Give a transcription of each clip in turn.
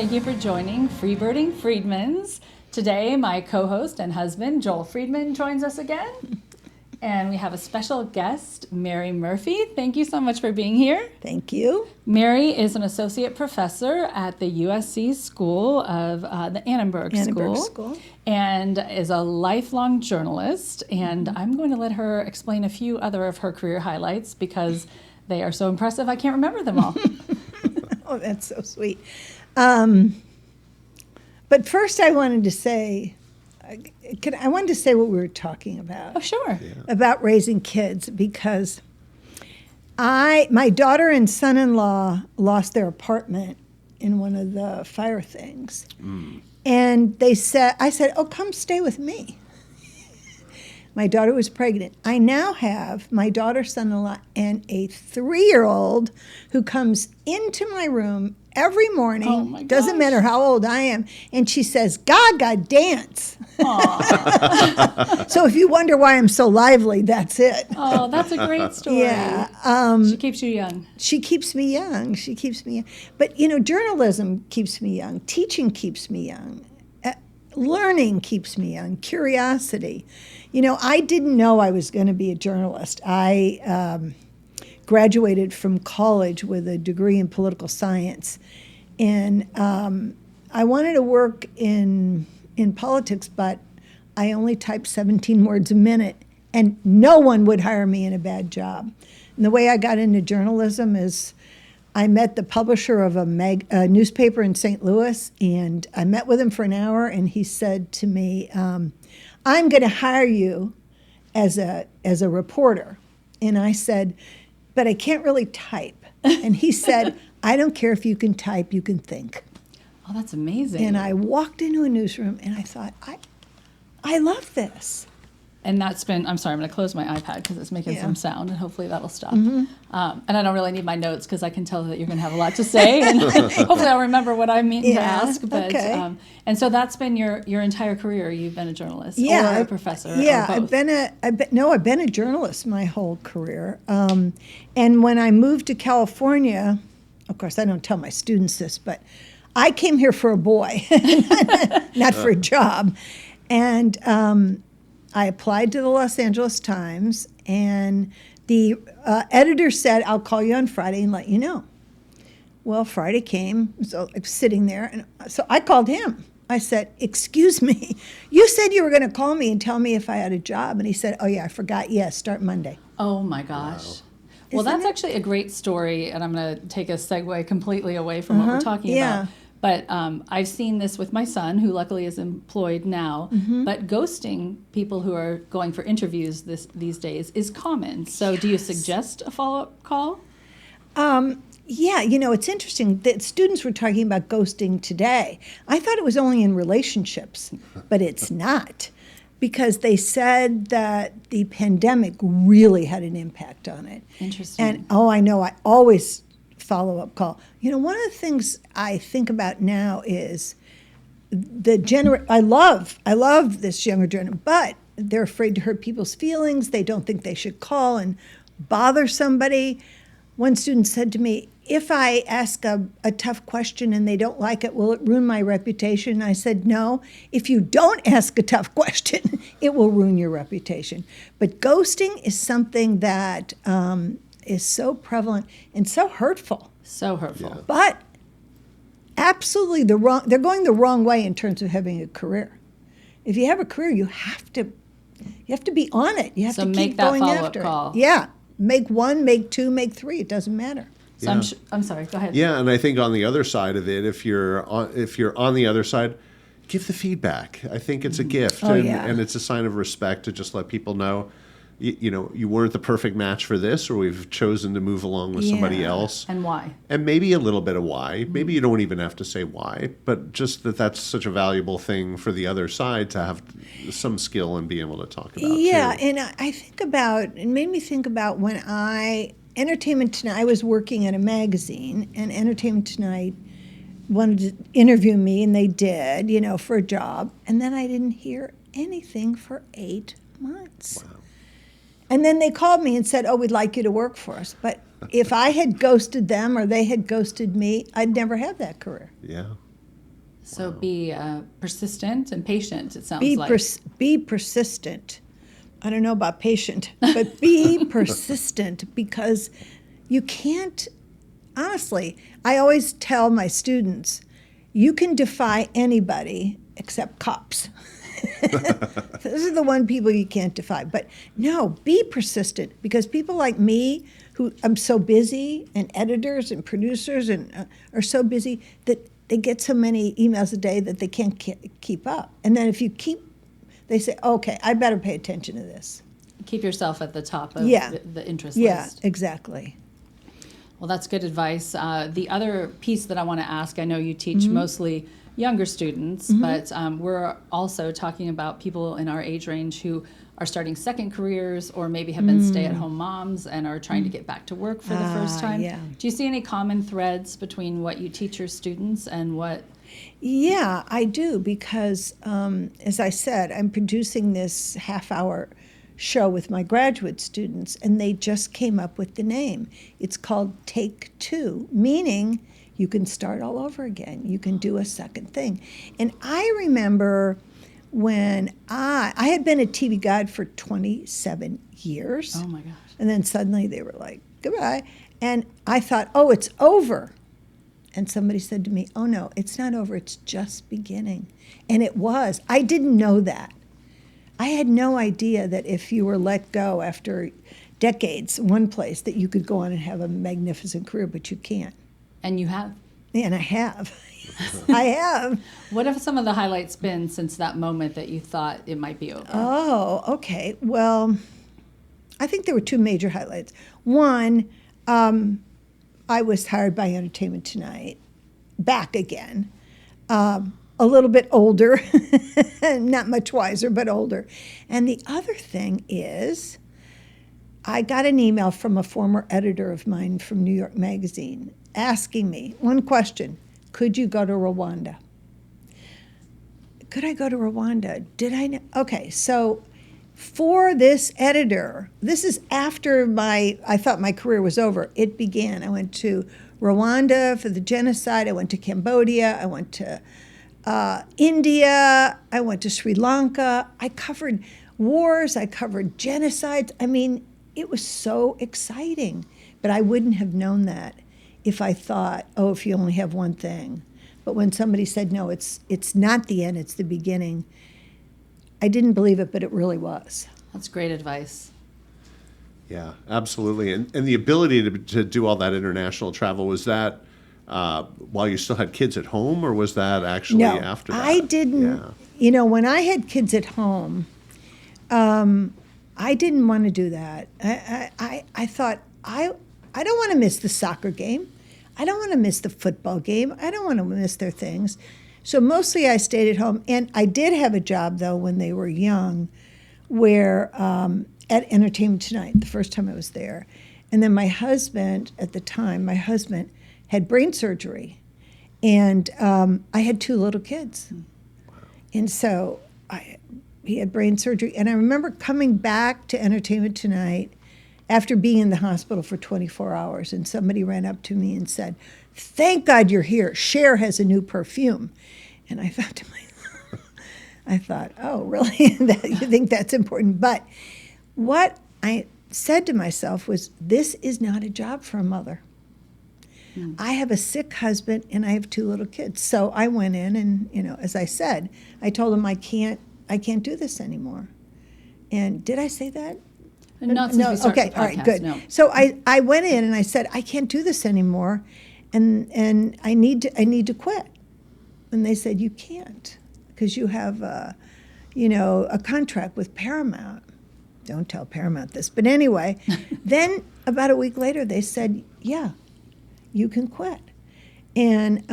thank you for joining Freebirding Friedmans. Today, my co-host and husband, Joel Friedman, joins us again. And we have a special guest, Mary Murphy. Thank you so much for being here. Thank you. Mary is an associate professor at the USC School of the Annenberg School. And is a lifelong journalist. And I'm going to let her explain a few other of her career highlights because they are so impressive I can't remember them all. Oh, that's so sweet. But first I wanted to say, what we were talking about. Oh, sure. Yeah. About raising kids, because my daughter and son-in-law lost their apartment in one of the fire things. And I said, oh, come stay with me. My daughter was pregnant. I now have my daughter, son-in-law, and a 3-year-old who comes into my room every morning. Oh my Doesn't gosh. matter how old I am. And she says, Gaga, dance. So if you wonder why I'm so lively, that's it. Oh, that's a great story. Yeah. She keeps you young. She keeps me young. But, journalism keeps me young. Teaching keeps me young. Learning keeps me young. Curiosity. I didn't know I was going to be a journalist. I graduated from college with a degree in political science. And I wanted to work in politics, but I only typed 17 words a minute, and no one would hire me in a bad job. And the way I got into journalism is I met the publisher of a newspaper in St. Louis, and I met with him for an hour, and he said to me, I'm going to hire you as a reporter. And I said, but I can't really type. And he said, I don't care if you can type, you can think. Oh, that's amazing. And I walked into a newsroom, and I thought, I love this. And that's been, I'm sorry, I'm going to close my iPad because it's making some sound, and hopefully that'll stop. Mm-hmm. And I don't really need my notes because I can tell that you're going to have a lot to say, and hopefully I'll remember what I mean to ask. But, okay. And so that's been your entire career. You've been a journalist or a professor Yeah, or both. I've been a journalist my whole career. And when I moved to California, of course, I don't tell my students this, but I came here for a boy, not for a job. And I applied to the Los Angeles Times, and the editor said, I'll call you on Friday and let you know. Well, Friday came, so I was sitting there, and so I called him. I said, excuse me, you said you were going to call me and tell me if I had a job. And he said, oh, yeah, I forgot. Yes, start Monday. Oh, my gosh. Wow. Well, Isn't that's it? actually a great story, and I'm going to take a segue completely away from what we're talking yeah. about. But I've seen this with my son, who luckily is employed now. But ghosting people who are going for interviews these days is common. So do you suggest a follow-up call? Yeah, it's interesting that students were talking about ghosting today. I thought it was only in relationships, but it's not, because they said that the pandemic really had an impact on it. Interesting. And, I know, I always follow-up call. One of the things I think about now is I love this younger generation, but they're afraid to hurt people's feelings. They don't think they should call and bother somebody. One student said to me, if I ask a tough question and they don't like it, will it ruin my reputation? I said, no. If you don't ask a tough question, it will ruin your reputation. But ghosting is something that is so prevalent and so hurtful. So hurtful. Yeah. But absolutely they're going the wrong way in terms of having a career. If you have a career, you have to be on it. You have So to make keep that going follow-up after call. it. Yeah. Make 1, make 2, make 3. It doesn't matter. So Yeah. I'm sorry, go ahead. Yeah, and I think on the other side of it, if you're on the other side, give the feedback. I think it's a gift, and it's a sign of respect to just let people know, you weren't the perfect match for this, or we've chosen to move along with somebody Yeah. else. And why? And maybe a little bit of why. Maybe you don't even have to say why, but just that's such a valuable thing for the other side to have some skill and be able to talk about. Yeah, too. and it made me think about when Entertainment Tonight, I was working at a magazine, and Entertainment Tonight wanted to interview me, and they did, for a job, and then I didn't hear anything for 8 months. Wow. And then they called me and said, oh, we'd like you to work for us. But if I had ghosted them or they had ghosted me, I'd never have that career. Yeah. So be persistent and patient, it sounds Be persistent. I don't know about patient, but be persistent, because you can't, honestly, I always tell my students, you can defy anybody except cops. Those are the one people you can't defy. But no, be persistent, because people like me, who I'm so busy, and editors and producers and are so busy that they get so many emails a day that they can't keep up. And then if you they say, okay, I better pay attention to this. Keep yourself at the top of the interest list. Yeah, exactly. Well, that's good advice. The other piece that I want to ask, I know you teach mostly younger students, but we're also talking about people in our age range who are starting second careers, or maybe have been stay-at-home moms and are trying to get back to work for the first time. Yeah. Do you see any common threads between what you teach your students and what? Yeah, I do, because as I said, I'm producing this half-hour show with my graduate students, and they just came up with the name. It's called TakeTwo, meaning you can start all over again. You can do a second thing. And I remember when I had been a TV guide for 27 years. Oh my gosh. And then suddenly they were like, goodbye. And I thought, oh, it's over. And somebody said to me, oh no, it's not over, it's just beginning. And it was. I didn't know that. I had no idea that if you were let go after decades in one place, that you could go on and have a magnificent career, but you can't. And you have. And I have. I have. What have some of the highlights been since that moment that you thought it might be over? Oh, okay. Well, I think there were two major highlights. One, I was hired by Entertainment Tonight, back again, a little bit older, not much wiser, but older. And the other thing is, I got an email from a former editor of mine from New York Magazine asking me one question: could you go to Rwanda? Could I go to Rwanda? Did I know? Okay, so for this editor, this is after I thought my career was over. It began. I went to Rwanda for the genocide. I went to Cambodia. I went to India. I went to Sri Lanka. I covered wars. I covered genocides. I mean, it was so exciting. But I wouldn't have known that if I thought, oh, if you only have one thing. But when somebody said, no, it's not the end, it's the beginning, I didn't believe it, but it really was. That's great advice. Yeah, absolutely. And the ability to do all that international travel, was that while you still had kids at home, or was that actually after that? I didn't. Yeah. When I had kids at home, I didn't want to do that. I thought, I don't want to miss the soccer game. I don't want to miss the football game. I don't want to miss their things. So mostly I stayed at home. And I did have a job, though, when they were young, where at Entertainment Tonight, the first time I was there. And then my husband, at the time, had brain surgery. And I had two little kids. And so he had brain surgery. And I remember coming back to Entertainment Tonight after being in the hospital for 24 hours, and somebody ran up to me and said, "Thank God you're here. Cher has a new perfume." And I thought to myself, oh, really? You think that's important? But what I said to myself was, this is not a job for a mother. I have a sick husband and I have two little kids. So I went in and, as I said, I told him I can't do this anymore. And did I say that? Not since we started the podcast, all right, good. No. So I went in and I said, I can't do this anymore, and I need to quit. And they said, you can't, because you have a contract with Paramount. Don't tell Paramount this, but anyway. Then about a week later, they said, yeah, you can quit, and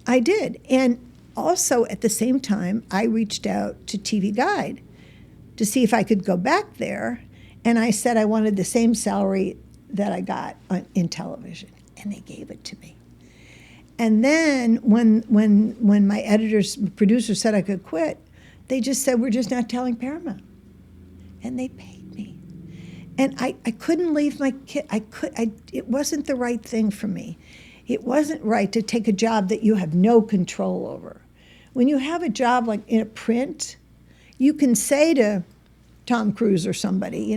I did. And also at the same time, I reached out to TV Guide to see if I could go back there. And I said I wanted the same salary that I got in television. And they gave it to me. And then when my producer said I could quit, they just said, we're just not telling Paramount. And they paid me. And I couldn't leave my kid. It wasn't the right thing for me. It wasn't right to take a job that you have no control over. When you have a job like in a print, you can say to Tom Cruise or somebody,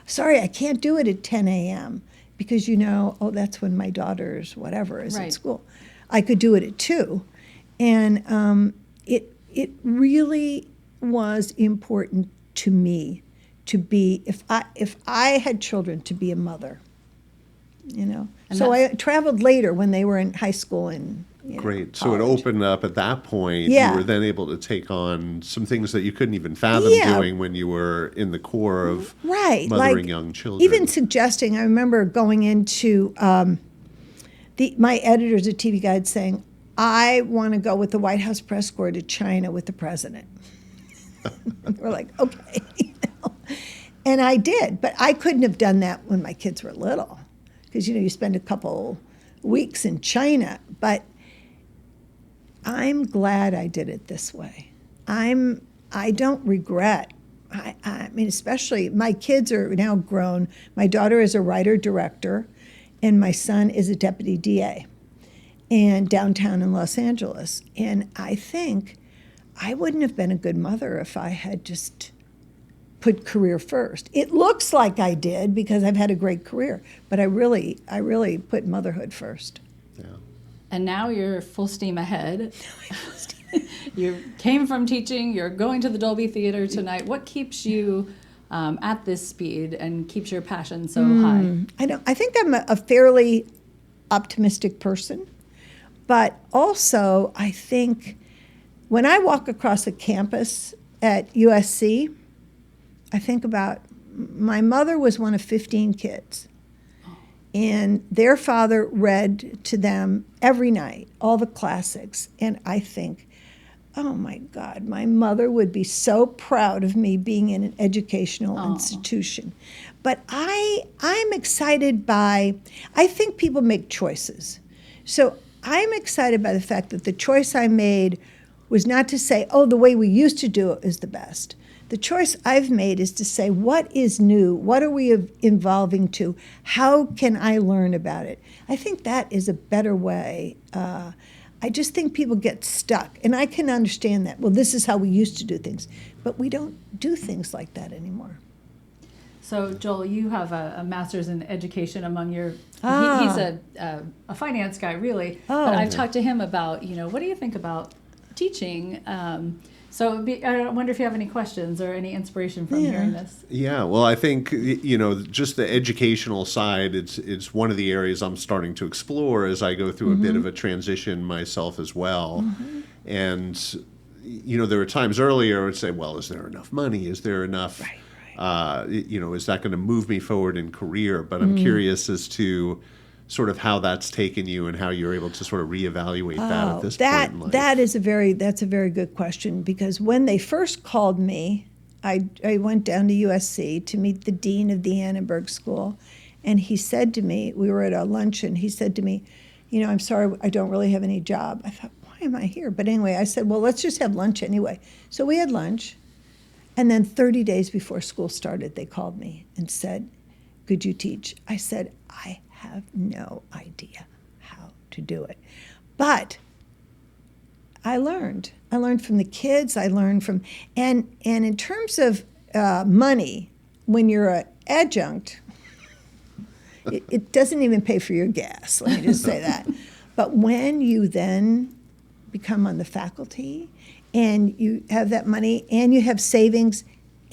sorry, I can't do it at 10 a.m. because oh, that's when my daughter's whatever is at school. I could do it at 2. And it really was important to me to be, if I had children, to be a mother, So I traveled later when they were in high school and Great. college. So it opened up at that point. Yeah. You were then able to take on some things that you couldn't even fathom doing when you were in the core of mothering young children. Even suggesting, I remember going into my editors at TV Guide saying, I want to go with the White House press corps to China with the president. We're like, okay. And I did, but I couldn't have done that when my kids were little because, you spend a couple weeks in China. But I'm glad I did it this way. I don't regret. I mean, especially my kids are now grown. My daughter is a writer-director, and my son is a deputy DA and downtown in Los Angeles. And I think I wouldn't have been a good mother if I had just put career first. It looks like I did because I've had a great career, but I really put motherhood first. Yeah. And now you're full steam ahead. You came from teaching, you're going to the Dolby Theater tonight. What keeps you at this speed and keeps your passion so high? I think I'm a fairly optimistic person, but also I think when I walk across a campus at USC, I think about my mother was one of 15 kids. And their father read to them every night, all the classics. And I think, oh my God, my mother would be so proud of me being in an educational institution. But I'm excited by, I think people make choices. So I'm excited by the fact that the choice I made was not to say, oh, the way we used to do it is the best. The choice I've made is to say, what is new? What are we evolving to? How can I learn about it? I think that is a better way. I just think people get stuck, and I can understand that. Well, this is how we used to do things, but we don't do things like that anymore. So, Joel, you have a master's in education among your, he's a finance guy, really, but I've talked to him about, what do you think about teaching? So I wonder if you have any questions or any inspiration from hearing this. Yeah, well, I think, just the educational side, it's one of the areas I'm starting to explore as I go through a bit of a transition myself as well. And, there were times earlier I would say, well, is there enough money? Is there enough, is that going to move me forward in career? But I'm curious as to sort of how that's taken you and how you're able to sort of reevaluate that at this point in life. That's a very good question, because when they first called me, I went down to USC to meet the dean of the Annenberg School, and he said to me, we were at a luncheon, he said to me, I'm sorry, I don't really have any job. I thought, why am I here? But anyway, I said, well, let's just have lunch anyway. So we had lunch, and then 30 days before school started, they called me and said, could you teach? I said, I have no idea how to do it. But I learned. I learned from the kids. I learned from, and in terms of money, when you're an adjunct, it doesn't even pay for your gas, let me just say that. But when you then become on the faculty and you have that money and you have savings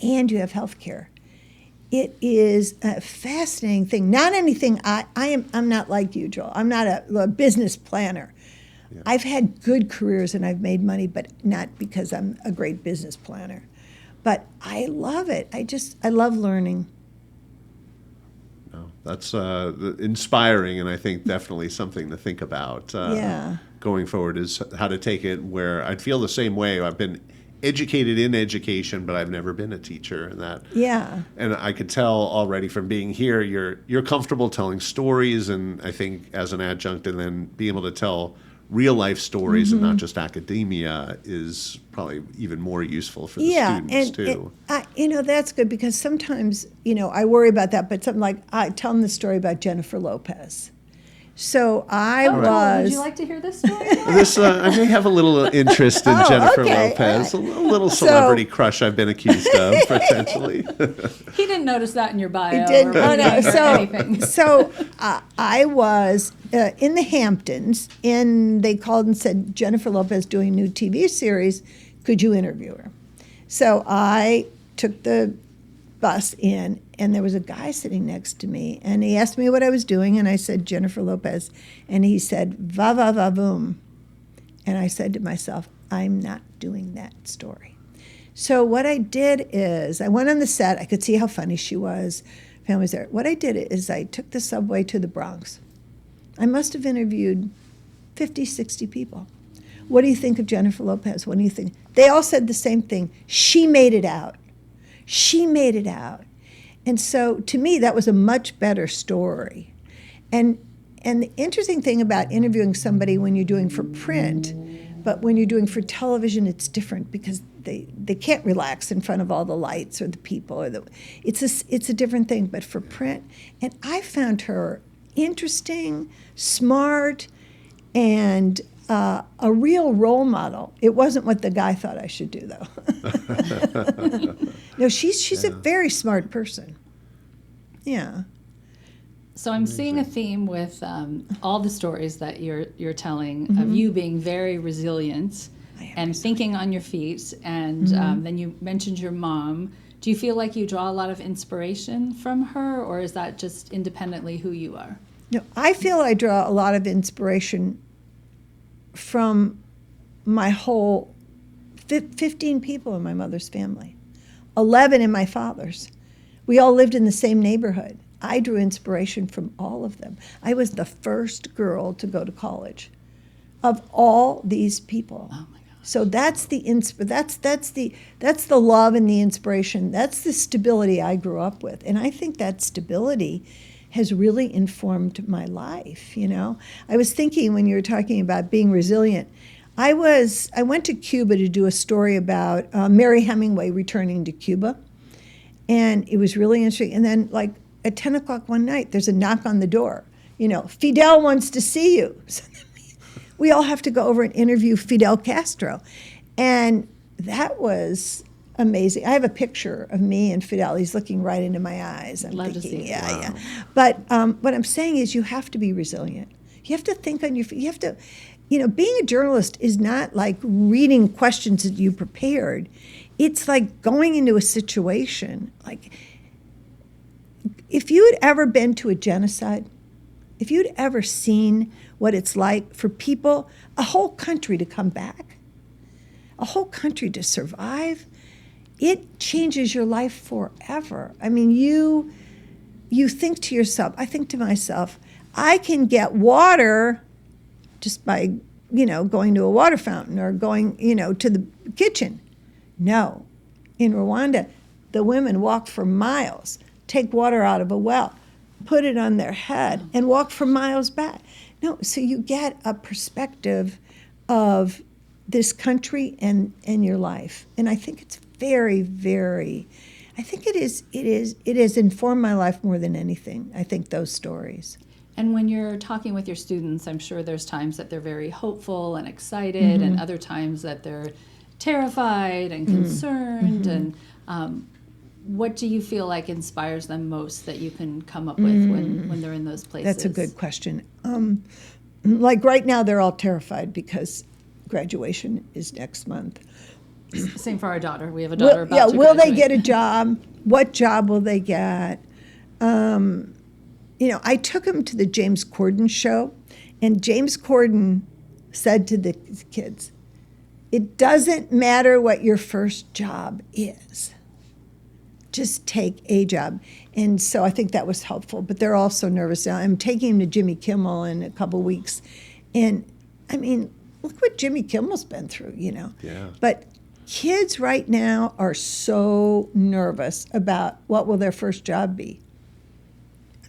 and you have health care, it is a fascinating thing. Not anything, I'm not like you, Joel. I'm not a business planner. Yeah. I've had good careers and I've made money, but not because I'm a great business planner. But I love it. I love learning. No, that's inspiring, and I think definitely something to think about going forward is how to take it where I'd feel the same way. I've been educated in education, but I've never been a teacher, and that. Yeah. And I could tell already from being here, you're comfortable telling stories, and I think as an adjunct, and then being able to tell real life stories and not just academia is probably even more useful for the students too. That's good, because sometimes I worry about that, but something like I tell them the story about Jennifer Lopez. So I Would was. you like to hear this story? I may have a little interest in Jennifer Lopez, a little celebrity crush I've been accused of, potentially. He didn't notice that in your bio. He didn't. Or No. anything. So I was in the Hamptons, and they called and said, Jennifer Lopez doing a new TV series. Could you interview her? So I took the bus in, and there was a guy sitting next to me, and he asked me what I was doing, and I said, Jennifer Lopez. And he said, va, va, va, boom. And I said to myself, I'm not doing that story. So what I did is I went on the set. I could see how funny she was. Family was there. What I did is I took the subway to the Bronx. I must have interviewed 50, 60 people. What do you think of Jennifer Lopez? What do you think? They all said the same thing. She made it out. She made it out. And so to me, that was a much better story. And the interesting thing about interviewing somebody when you're doing for print, but when you're doing for television, it's different because they can't relax in front of all the lights or the people. It's a different thing, but for print. And I found her interesting, smart, and a real role model. It wasn't what the guy thought I should do, though. No, she's a very smart person. Yeah. So I'm seeing a theme with all the stories that you're telling of you being very resilient and thinking on your feet. And then you mentioned your mom. Do you feel like you draw a lot of inspiration from her, or is that just independently who you are? No, I feel I draw a lot of inspiration from my whole 15 people in my mother's family, 11 in my father's. We all lived in the same neighborhood. I drew inspiration from all of them. I was the first girl to go to college of all these people. Oh my gosh. So that's the love and the inspiration. That's the stability I grew up with. And I think that stability has really informed my life, you know. I was thinking when you were talking about being resilient, I went to Cuba to do a story about Mary Hemingway returning to Cuba. And it was really interesting. And then like at 10 o'clock one night, there's a knock on the door. You know, Fidel wants to see you. So we all have to go over and interview Fidel Castro. And that was amazing. I have a picture of me and Fidel. He's looking right into my eyes. I'm Love thinking, to see it. yeah. But what I'm saying is you have to be resilient. You have to think on your feet. You have to, you know, being a journalist is not like reading questions that you prepared. It's like going into a situation. Like if you had ever been to a genocide, if you'd ever seen what it's like for people, a whole country to come back, a whole country to survive, it changes your life forever. I mean, you think to yourself, I think to myself, I can get water just by, you know, going to a water fountain or going, you know, to the kitchen. No. In Rwanda, the women walk for miles, take water out of a well, put it on their head, and walk for miles back. No, so you get a perspective of this country and your life. And I think it's very, very, I think it has informed my life more than anything, I think, those stories. And when you're talking with your students, I'm sure there's times that they're very hopeful and excited, and other times that they're terrified and concerned. And what do you feel like inspires them most that you can come up with when they're in those places? That's a good question. Like right now, they're all terrified because graduation is next month. Same for our daughter. We have a daughter about to will graduate. they get a job? What job will they get? You know, I took him to the James Corden show, and James Corden said to the kids, it doesn't matter what your first job is. Just take a job. And so I think that was helpful, but they're also nervous now. I'm taking him to Jimmy Kimmel in a couple weeks. And I mean, look what Jimmy Kimmel's been through, you know. Yeah. But kids right now are so nervous about what will their first job be.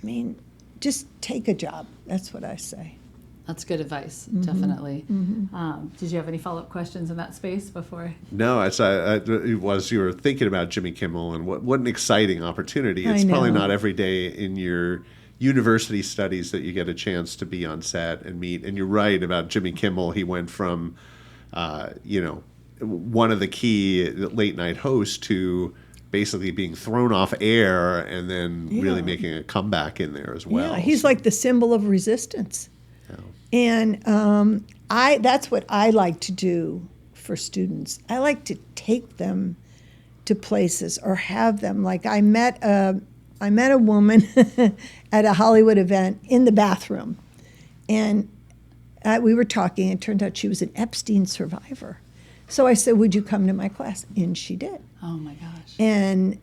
I mean, just take a job. That's what I say. That's good advice, definitely. Did you have any follow-up questions in that space before? No, it was you were thinking about Jimmy Kimmel and what an exciting opportunity. It's probably not every day in your university studies that you get a chance to be on set and meet. And you're right about Jimmy Kimmel. He went from, one of the key late night hosts to basically being thrown off air and then really making a comeback in there as well. Yeah, he's like the symbol of resistance. Yeah. And that's what I like to do for students. I like to take them to places or have them. Like I met a woman at a Hollywood event in the bathroom, and we were talking. It turned out she was an Epstein survivor. So I said, "Would you come to my class?" And she did. Oh my gosh! And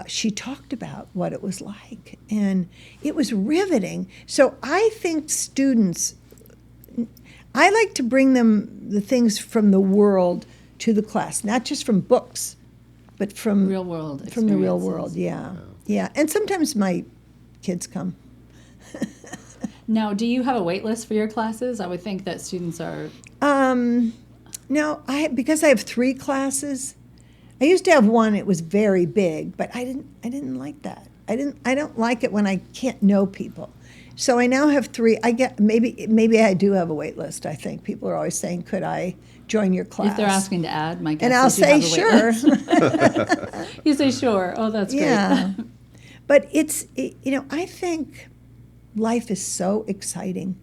she talked about what it was like, and it was riveting. So I think students, I like to bring them the things from the world to the class, not just from books, but from real world. From the real world, yeah. And sometimes my kids come. Now, do you have a wait list for your classes? I would think that students are. No, because I have 3 classes. I used to have one. It was very big, but I didn't like that. I don't like it when I can't know people. So I now have 3. I get maybe I do have a wait list. I think people are always saying, "Could I join your class?" If they're asking to add, my guess and I'll is you say have a wait sure. list. You say sure. Oh, that's great. Yeah, but I think life is so exciting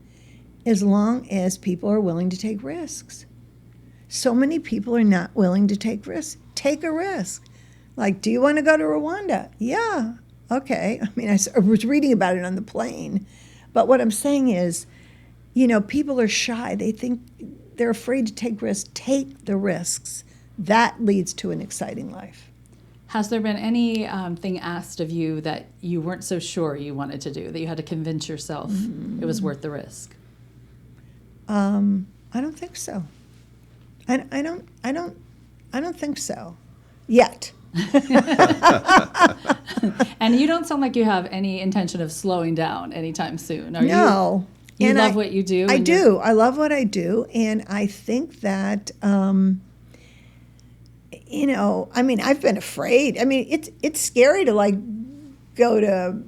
as long as people are willing to take risks. So many people are not willing to take risks. Take a risk. Like, do you want to go to Rwanda? Yeah. Okay. I mean, I was reading about it on the plane. But what I'm saying is, people are shy. They think they're afraid to take risks. Take the risks. That leads to an exciting life. Has there been any thing asked of you that you weren't so sure you wanted to do, that you had to convince yourself it was worth the risk? I don't think so. I don't think so yet. And you don't sound like you have any intention of slowing down anytime soon. Are no. You love what you do? I do. I love what I do. And I think that, I've been afraid. I mean, it's scary to go to,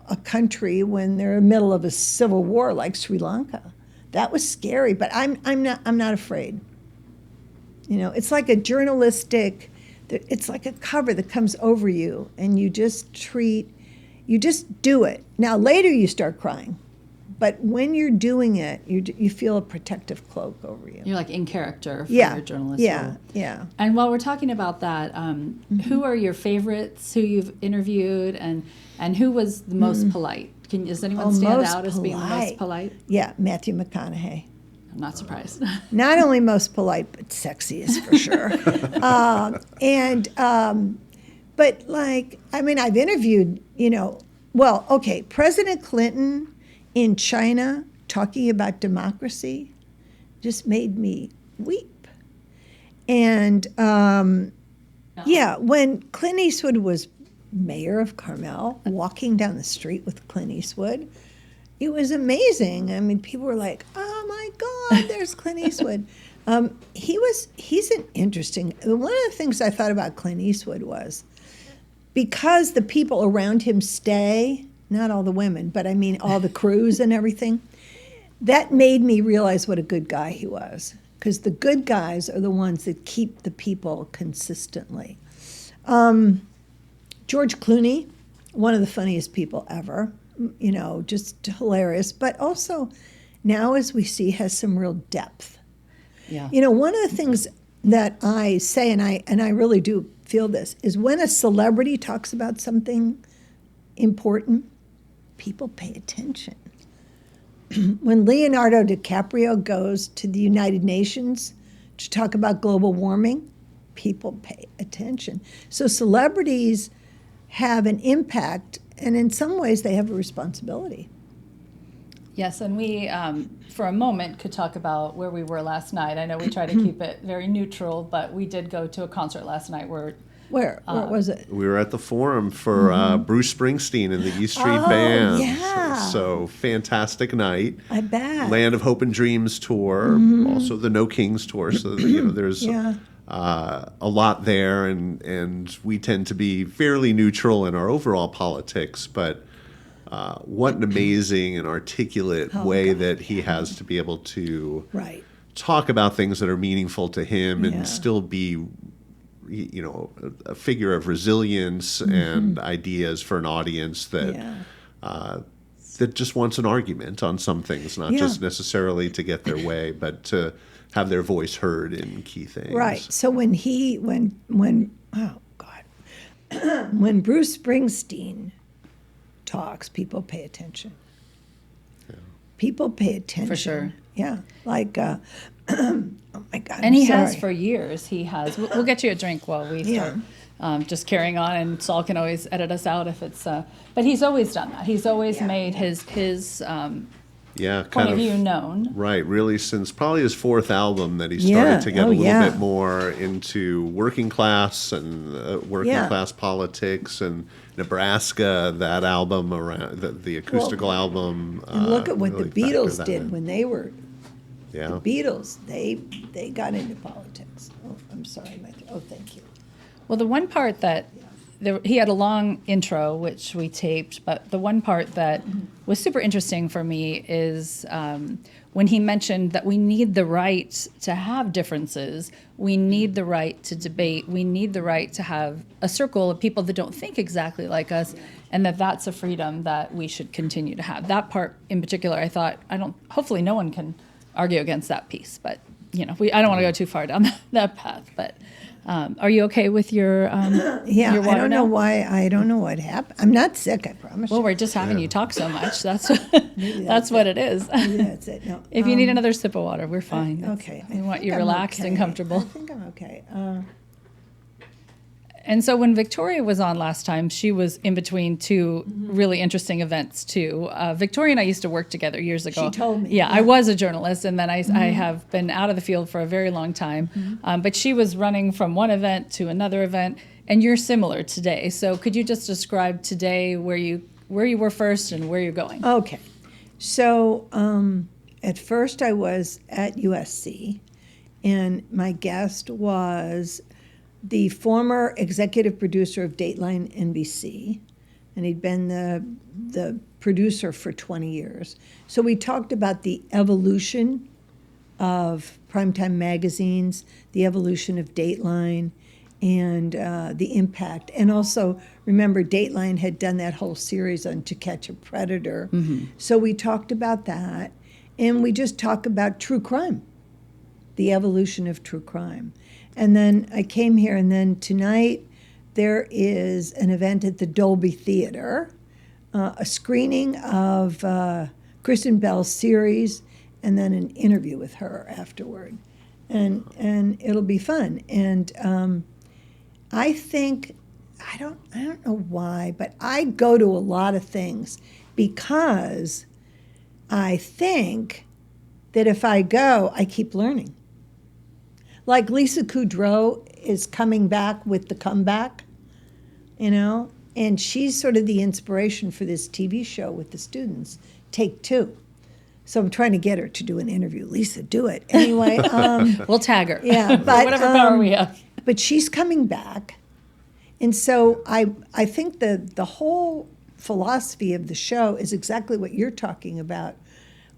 a country when they're in the middle of a civil war like Sri Lanka. That was scary, but I'm not afraid. It's like a journalistic, it's like a cover that comes over you, and you just do it. Now later you start crying, but when you're doing it, you feel a protective cloak over you. You're like in character for your journalist role. Yeah. And while we're talking about that, who are your favorites, who you've interviewed, and who was the most polite? Does anyone stand out as being the most polite? Yeah, Matthew McConaughey. I'm not surprised. Not only most polite, but sexiest for sure. But I've interviewed, President Clinton in China talking about democracy just made me weep. And when Clint Eastwood was mayor of Carmel, walking down the street with Clint Eastwood, it was amazing. I mean, people were like, "Oh my God, there's Clint Eastwood." He's an interesting. One of the things I thought about Clint Eastwood was because the people around him stay, not all the women, but I mean all the crews and everything. That made me realize what a good guy he was, because the good guys are the ones that keep the people consistently. George Clooney, one of the funniest people ever. Just hilarious, but also now, as we see, has some real depth. Yeah. One of the things that I say, and I really do feel this, is when a celebrity talks about something important, people pay attention. When Leonardo DiCaprio goes to the United Nations to talk about global warming, people pay attention. So celebrities have an impact, and in some ways they have a responsibility. Yes, and we, for a moment, could talk about where we were last night. I know we try to keep it very neutral, but we did go to a concert last night where... Where was it? We were at the Forum for Bruce Springsteen and the E Street Band. Yeah. So fantastic night. I bet. Land of Hope and Dreams tour, also the No Kings tour. So there's a lot there, and we tend to be fairly neutral in our overall politics, but what an amazing and articulate way that he has to be able to talk about things that are meaningful to him and still be, a figure of resilience and ideas for an audience that that just wants an argument on some things, not just necessarily to get their way, but to have their voice heard in key things. Right. So when Bruce Springsteen talks, people pay attention. Yeah. People pay attention. For sure. Yeah. Like, oh my God. And he has for years. He has. We'll get you a drink while we start just carrying on, and Saul can always edit us out if it's. But he's always done that. He's always made his point of view known. Right, really, since probably his fourth album that he started to get a little bit more into working class and working class politics, and Nebraska, that album around the acoustical album. And look at what really the Beatles did when they were. Yeah. The Beatles, they got into politics. Oh, I'm sorry, Matthew. Oh, thank you. Well, the one part that he had a long intro, which we taped, but the one part that was super interesting for me is when he mentioned that we need the right to have differences, we need the right to debate, we need the right to have a circle of people that don't think exactly like us, and that's a freedom that we should continue to have. That part in particular, I thought, hopefully no one can argue against that piece, but I don't want to go too far down that path, but. Are you okay with your your water I don't now? know why. I don't know what happened. I'm not sick, I promise. Well, we're just having you talk so much. That's what it is. Maybe that's it. No. If you need another sip of water, we're fine. Okay. We want you relaxed and comfortable. I think I'm okay. And so when Victoria was on last time, she was in between two really interesting events too. Victoria and I used to work together years ago. She told me. Yeah, I was a journalist, and then I have been out of the field for a very long time. But she was running from one event to another event, and you're similar today. So could you just describe today where you were first and where you're going? Okay. So at first I was at USC, and my guest was the former executive producer of Dateline NBC, and he'd been the producer for 20 years. So we talked about the evolution of primetime magazines, the evolution of Dateline, and the impact. And also, remember, Dateline had done that whole series on To Catch a Predator. So we talked about that, and we just talked about true crime, the evolution of true crime. And then I came here, and then tonight there is an event at the Dolby Theater, a screening of Kristen Bell's series, and then an interview with her afterward. And it'll be fun. And I think, I don't know why, but I go to a lot of things because I think that if I go, I keep learning. Like Lisa Kudrow is coming back with The Comeback, and she's sort of the inspiration for this TV show with the students, TakeTwo. So I'm trying to get her to do an interview. Lisa, do it. Anyway. We'll tag her. Yeah. But, whatever power we have. But she's coming back. And so I think the whole philosophy of the show is exactly what you're talking about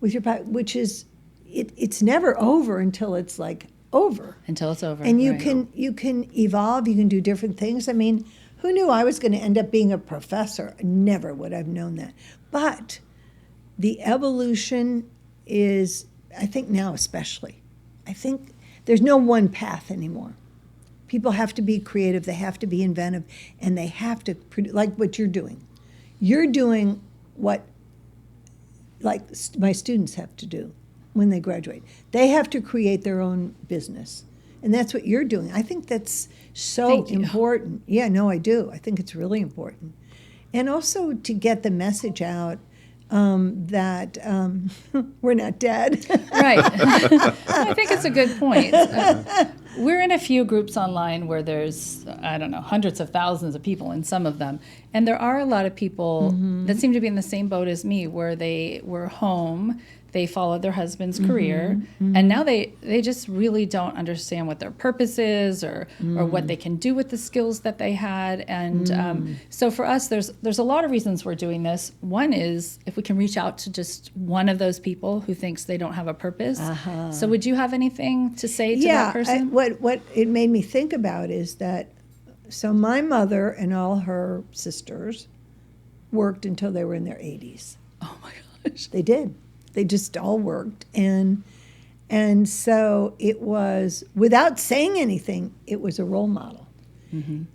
with which is it's never over until it's like over. Until it's over. And you right. can evolve, you can do different things. I mean, who knew I was going to end up being a professor? Never would have known that. But the evolution is, I think now especially, I think there's no one path anymore. People have to be creative, they have to be inventive, and they have to, like what you're doing. You're doing what, like my students have to do when they graduate. They have to create their own business. And that's what you're doing. I think that's so important. Yeah, no, I do. I think it's really important. And also to get the message out that we're not dead. Right. I think it's a good point. We're in a few groups online where there's, I don't know, hundreds of thousands of people in some of them. And there are a lot of people that seem to be in the same boat as me, where they were home, they followed their husband's career, and now they just really don't understand what their purpose is or what they can do with the skills that they had. And so for us, there's a lot of reasons we're doing this. One is if we can reach out to just one of those people who thinks they don't have a purpose. So would you have anything to say to that person? What it made me think about is that, so my mother and all her sisters worked until they were in their 80s. Oh my gosh. They did. They just all worked. And so it was, without saying anything, it was a role model.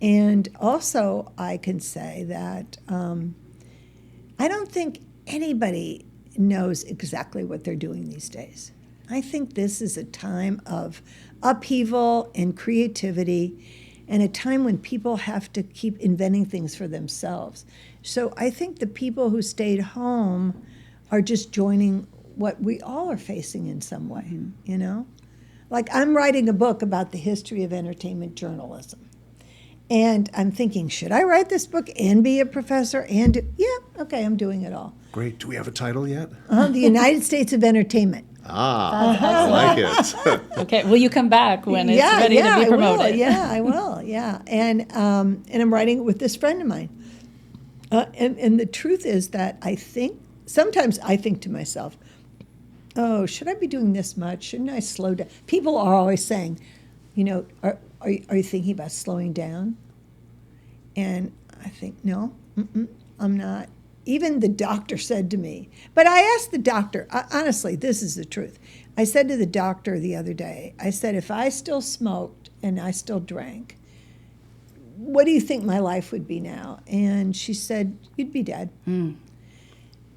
And also I can say that I don't think anybody knows exactly what they're doing these days. I think this is a time of upheaval and creativity and a time when people have to keep inventing things for themselves. So I think the people who stayed home are just joining what we all are facing in some way, you know? Like I'm writing a book about the history of entertainment journalism. And I'm thinking, should I write this book and be a professor and okay, I'm doing it all. Great. Do we have a title yet? The United States of Entertainment. I like it. Okay, will you come back when it's ready to be promoted? I will. And I'm writing it with this friend of mine. And the truth is that sometimes I think to myself, oh, should I be doing this much? Shouldn't I slow down? People are always saying, you know, are you thinking about slowing down? And I think, no, I'm not. Even the doctor said to me, but I asked the doctor, honestly, this is the truth. I said to the doctor the other day, I said, if I still smoked and I still drank, what do you think my life would be now? And she said, you'd be dead.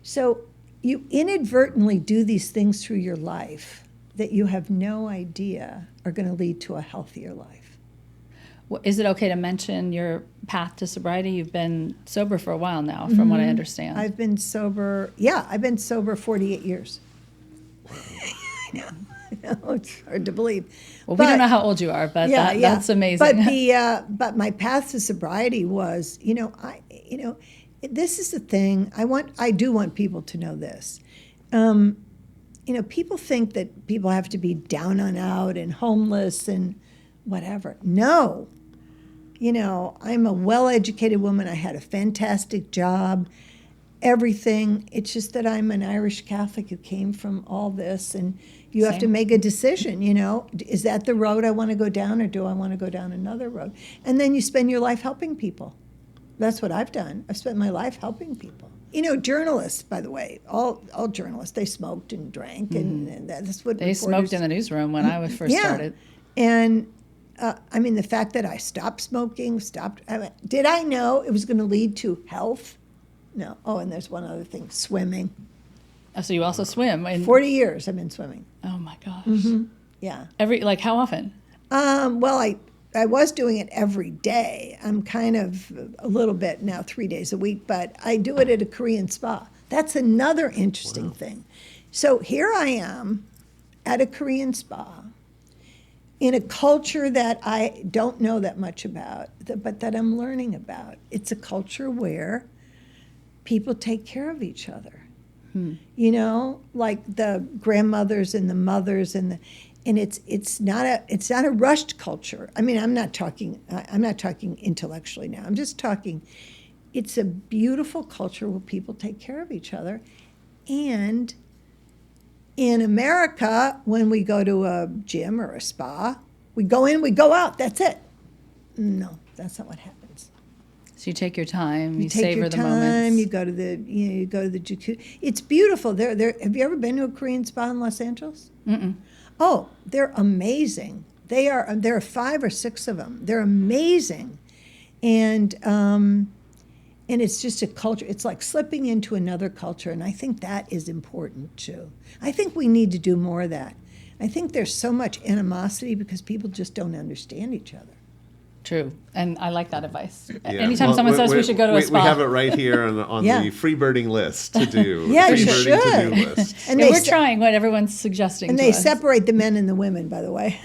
So you inadvertently do these things through your life that you have no idea are going to lead to a healthier life. Well, is it okay to mention your path to sobriety? You've been sober for a while now, from what I understand. I've been sober 48 years. I know, it's hard to believe. Well, we don't know how old you are, but that's amazing. But my path to sobriety was, this is the thing. I do want people to know this. People think that people have to be down and out and homeless and whatever. No. I'm a well-educated woman. I had a fantastic job, everything. It's just that I'm an Irish Catholic who came from all this, and you have to make a decision, Is that the road I want to go down, or do I want to go down another road? And then you spend your life helping people. That's what I've done. I've spent my life helping people. Journalists, by the way, all journalists, they smoked and drank, and that's what they smoked in the newsroom when I was first started. And the fact that I stopped smoking, did I know it was going to lead to health? No. Oh, and there's one other thing, swimming. Oh, so you also swim? 40 years I've been swimming. Oh my gosh. Yeah. How often? Well, I was doing it every day. I'm kind of a little bit now 3 days a week, but I do it at a Korean spa. That's another interesting thing. So here I am at a Korean spa in a culture that I don't know that much about, but that I'm learning about. It's a culture where people take care of each other. Like the grandmothers and the mothers and it's not a rushed culture. I'm not talking intellectually now. I'm just talking, it's a beautiful culture where people take care of each other. And in America, when we go to a gym or a spa, we go in, we go out, that's it. No, that's not what happens. So you take your time, you take savor your the time, moments. you go to the jacuzzi. It's beautiful. Have you ever been to a Korean spa in Los Angeles? Oh, they're amazing. There are 5 or 6 of them. They're amazing. And it's just a culture. It's like slipping into another culture, and I think that is important too. I think we need to do more of that. I think there's so much animosity because people just don't understand each other. True, and I like that advice. Yeah. Anytime someone says we should go to a spa. We have it right here on the freebirding list to do. Yeah, you freebirding should. to-do list. And we're trying what everyone's suggesting and to they us. separate the men and the women, by the way.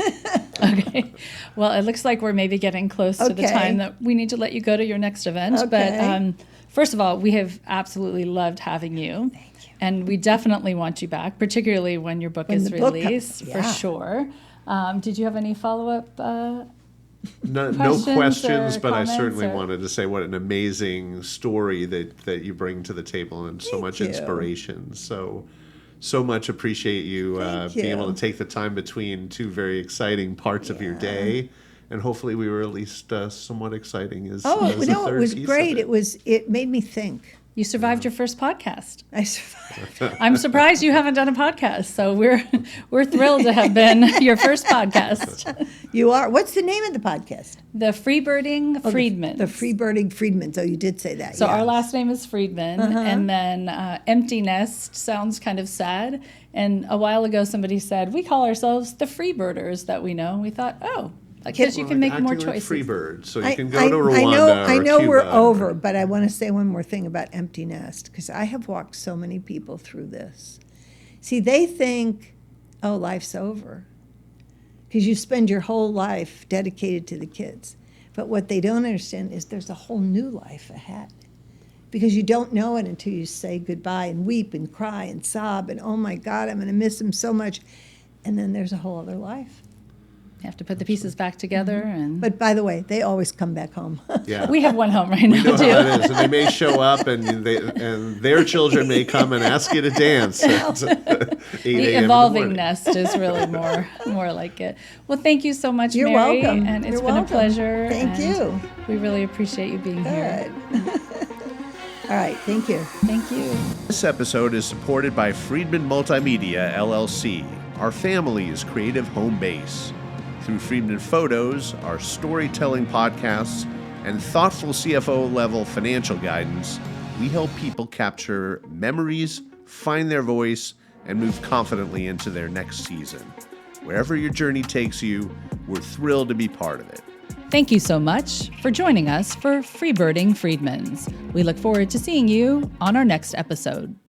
Okay. Well, it looks like we're maybe getting close to the time that we need to let you go to your next event. Okay. But first of all, we have absolutely loved having you. Thank you. And we definitely want you back, particularly when your book is released, for sure. Did you have any follow-up No questions, but I certainly or? wanted to say what an amazing story that you bring to the table, and so much inspiration. So much appreciate you being able to take the time between two very exciting parts of your day, and hopefully we were at least somewhat exciting as it was great. It It made me think. You survived your first podcast. I survived. I'm surprised you haven't done a podcast. So we're thrilled to have been your first podcast. You are. What's the name of the podcast? The Freebirding Freedmans. The Freebirding Freedmans. Oh, you did say that. So our last name is Friedman, and then Empty Nest sounds kind of sad. And a while ago, somebody said, we call ourselves the Freebirders that we know. And we thought, because you can make more choices. Free bird, so you can go to Rwanda I know Cuba we're over, but I want to say one more thing about Empty Nest, because I have walked so many people through this. See, they think, life's over, because you spend your whole life dedicated to the kids. But what they don't understand is there's a whole new life ahead, because you don't know it until you say goodbye and weep and cry and sob and, oh my God, I'm going to miss them so much. And then there's a whole other life. You have to put the pieces back together. But by the way, they always come back home. Yeah. We have one home right now, We know too. how it is, and they may show up, and their children may come and ask you to dance. At 8 The a.m. evolving nest is really more like it. Well, thank you so much, You're Mary. welcome. And it's You're been welcome. a pleasure. Thank you. We really appreciate you being here. Good. All right, thank you. Thank you. This episode is supported by Friedman Multimedia, LLC, our family's creative home base. Through Friedman Photos, our storytelling podcasts, and thoughtful CFO-level financial guidance, we help people capture memories, find their voice, and move confidently into their next season. Wherever your journey takes you, we're thrilled to be part of it. Thank you so much for joining us for Freebirding Freedmans. We look forward to seeing you on our next episode.